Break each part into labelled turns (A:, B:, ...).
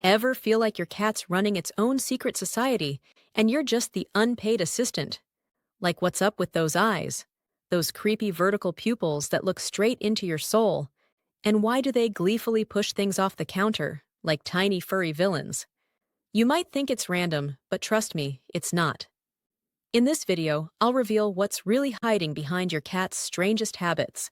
A: Ever feel like your cat's running its own secret society and you're just the unpaid assistant? Like, what's up with those eyes? Those creepy vertical pupils that look straight into your soul? And why do they gleefully push things off the counter, like tiny furry villains? You might think it's random, but trust me, it's not. In this video, I'll reveal what's really hiding behind your cat's strangest habits.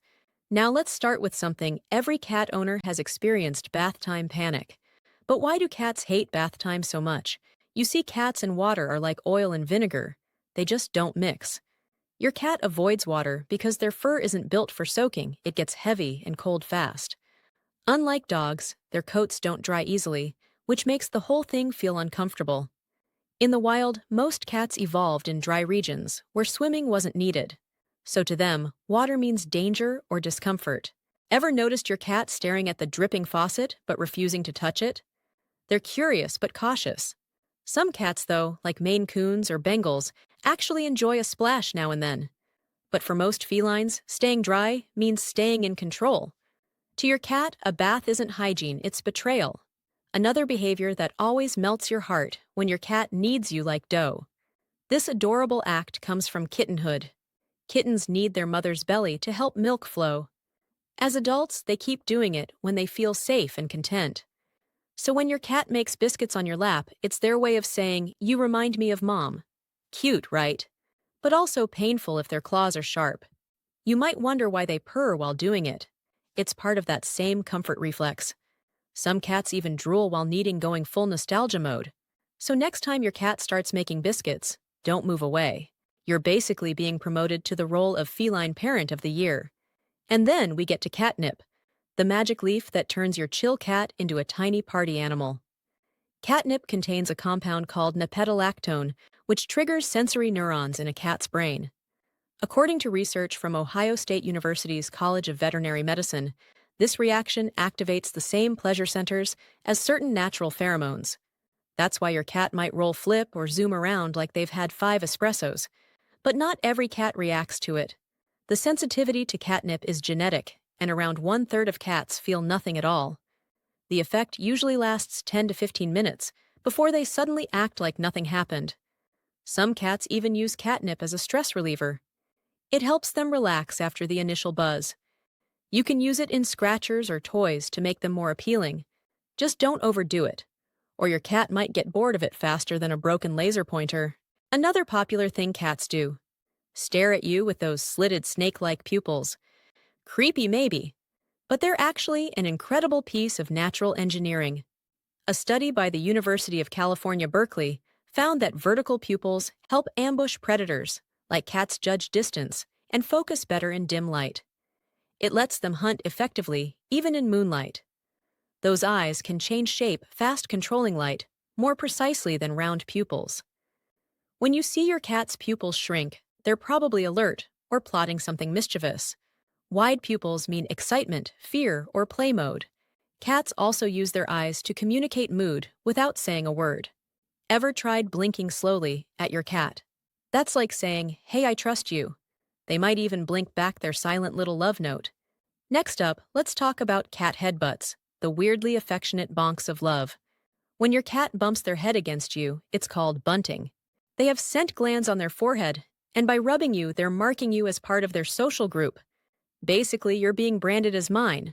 A: Now let's start with something every cat owner has experienced: bath time panic. But why do cats hate bath time so much? You see, cats and water are like oil and vinegar. They just don't mix. Your cat avoids water because their fur isn't built for soaking. It gets heavy and cold fast. Unlike dogs, their coats don't dry easily, which makes the whole thing feel uncomfortable. In the wild, most cats evolved in dry regions where swimming wasn't needed. So to them, water means danger or discomfort. Ever noticed your cat staring at the dripping faucet but refusing to touch it? They're curious but cautious. Some cats, though, like Maine Coons or Bengals, actually enjoy a splash now and then. But for most felines, staying dry means staying in control. To your cat, a bath isn't hygiene, it's betrayal. Another behavior that always melts your heart: when your cat needs you like dough. This adorable act comes from kittenhood. Kittens need their mother's belly to help milk flow. As adults, they keep doing it when they feel safe and content. So when your cat makes biscuits on your lap, it's their way of saying, "You remind me of mom." Cute, right? But also painful if their claws are sharp. You might wonder why they purr while doing it. It's part of that same comfort reflex. Some cats even drool while needing, going full nostalgia mode. So next time your cat starts making biscuits, don't move away. You're basically being promoted to the role of feline parent of the year. And then we get to catnip, the magic leaf that turns your chill cat into a tiny party animal. Catnip contains a compound called napetolactone, which triggers sensory neurons in a cat's brain. According to research from Ohio State University's College of Veterinary Medicine, this reaction activates the same pleasure centers as certain natural pheromones. That's why your cat might roll, flip, or zoom around like they've had 5 espressos. But not every cat reacts to it. The sensitivity to catnip is genetic, and around 1/3 of cats feel nothing at all. The effect usually lasts 10 to 15 minutes before they suddenly act like nothing happened. Some cats even use catnip as a stress reliever. It helps them relax after the initial buzz. You can use it in scratchers or toys to make them more appealing. Just don't overdo it, or your cat might get bored of it faster than a broken laser pointer. Another popular thing cats do: stare at you with those slitted snake-like pupils. Creepy maybe, but they're actually an incredible piece of natural engineering. A study by the University of California, Berkeley, found that vertical pupils help ambush predators, like cats judge distance, and focus better in dim light. It lets them hunt effectively, even in moonlight. Those eyes can change shape, fast controlling light, more precisely than round pupils. When you see your cat's pupils shrink, they're probably alert or plotting something mischievous. Wide pupils mean excitement, fear, or play mode. Cats also use their eyes to communicate mood without saying a word. Ever tried blinking slowly at your cat? That's like saying, "Hey, I trust you." They might even blink back their silent little love note. Next up, let's talk about cat headbutts, the weirdly affectionate bonks of love. When your cat bumps their head against you, it's called bunting. They have scent glands on their forehead, and by rubbing you, they're marking you as part of their social group. Basically, you're being branded as mine.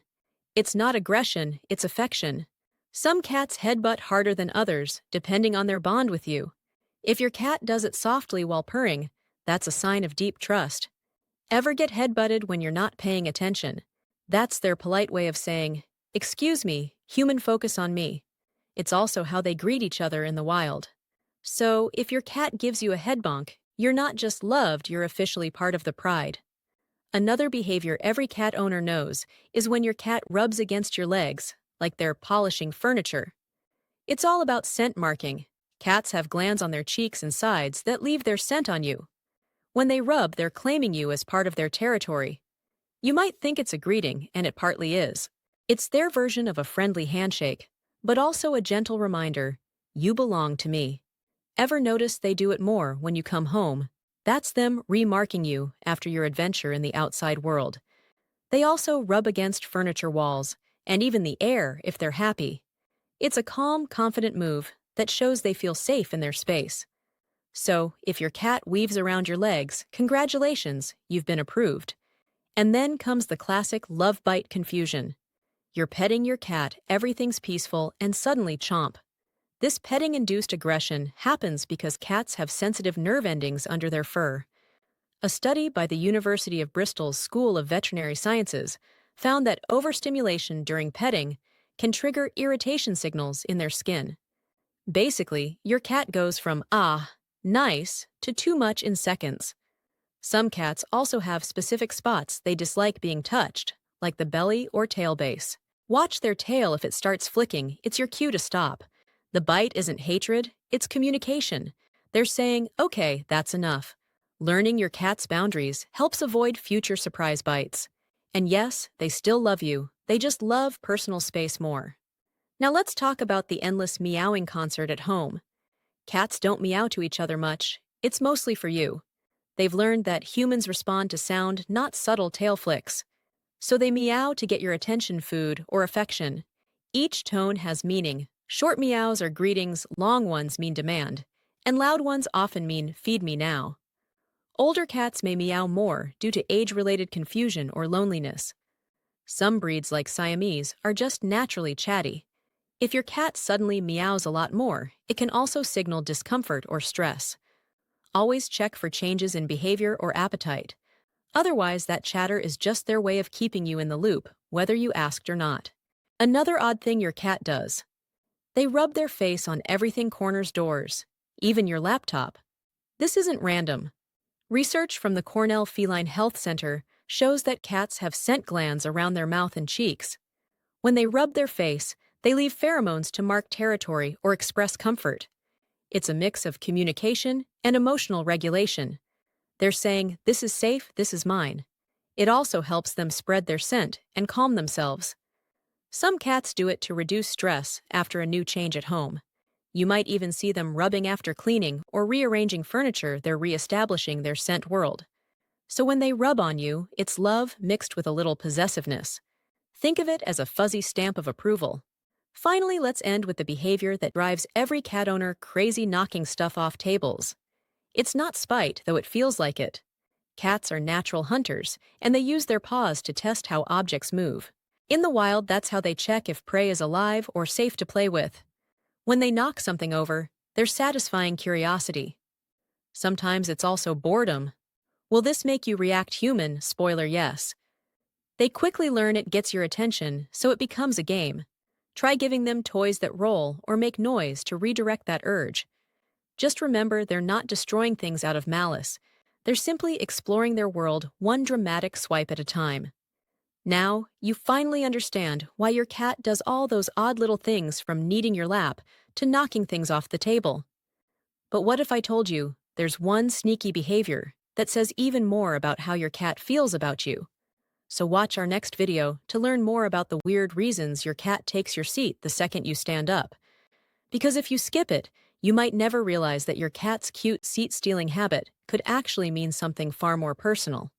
A: It's not aggression, it's affection. Some cats headbutt harder than others, depending on their bond with you. If your cat does it softly while purring, that's a sign of deep trust. Ever get headbutted when you're not paying attention? That's their polite way of saying, "Excuse me, human, focus on me." It's also how they greet each other in the wild. So, if your cat gives you a head bonk, you're not just loved, you're officially part of the pride. Another behavior every cat owner knows is when your cat rubs against your legs, like they're polishing furniture. It's all about scent marking. Cats have glands on their cheeks and sides that leave their scent on you. When they rub, they're claiming you as part of their territory. You might think it's a greeting, and it partly is. It's their version of a friendly handshake, but also a gentle reminder: you belong to me. Ever notice they do it more when you come home? That's them remarking you after your adventure in the outside world. They also rub against furniture walls, and even the air if they're happy. It's a calm, confident move that shows they feel safe in their space. So, if your cat weaves around your legs, congratulations, you've been approved. And then comes the classic love bite confusion. You're petting your cat, everything's peaceful, and suddenly chomp. This petting induced aggression happens because cats have sensitive nerve endings under their fur. A study by the University of Bristol's School of Veterinary Sciences found that overstimulation during petting can trigger irritation signals in their skin. Basically, your cat goes from nice to too much in seconds. Some cats also have specific spots they dislike being touched, like the belly or tail base. Watch their tail. If it starts flicking, it's your cue to stop. The bite isn't hatred, it's communication. They're saying, okay, that's enough. Learning your cat's boundaries helps avoid future surprise bites. And yes, they still love you, they just love personal space more. Now let's talk about the endless meowing concert at home. Cats don't meow to each other much, it's mostly for you. They've learned that humans respond to sound, not subtle tail flicks. So they meow to get your attention, food, or affection. Each tone has meaning. Short meows are greetings, long ones mean demand, and loud ones often mean feed me now. Older cats may meow more due to age-related confusion or loneliness. Some breeds, like Siamese, are just naturally chatty. If your cat suddenly meows a lot more, it can also signal discomfort or stress. Always check for changes in behavior or appetite. Otherwise, that chatter is just their way of keeping you in the loop, whether you asked or not. Another odd thing your cat does. They rub their face on everything: corners, doors, even your laptop. This isn't random. Research from the Cornell Feline Health Center shows that cats have scent glands around their mouth and cheeks. When they rub their face, they leave pheromones to mark territory or express comfort. It's a mix of communication and emotional regulation. They're saying, this is safe, this is mine. It also helps them spread their scent and calm themselves. Some cats do it to reduce stress after a new change at home. You might even see them rubbing after cleaning or rearranging furniture. They're reestablishing their scent world. So when they rub on you, it's love mixed with a little possessiveness. Think of it as a fuzzy stamp of approval. Finally, let's end with the behavior that drives every cat owner crazy: knocking stuff off tables. It's not spite, though it feels like it. Cats are natural hunters, and they use their paws to test how objects move. In the wild, that's how they check if prey is alive or safe to play with. When they knock something over, they're satisfying curiosity. Sometimes it's also boredom. Will this make you react human? Spoiler, yes. They quickly learn it gets your attention, so it becomes a game. Try giving them toys that roll or make noise to redirect that urge. Just remember, they're not destroying things out of malice. They're simply exploring their world one dramatic swipe at a time. Now, you finally understand why your cat does all those odd little things, from kneading your lap to knocking things off the table. But what if I told you there's one sneaky behavior that says even more about how your cat feels about you? So watch our next video to learn more about the weird reasons your cat takes your seat the second you stand up. Because if you skip it, you might never realize that your cat's cute seat-stealing habit could actually mean something far more personal.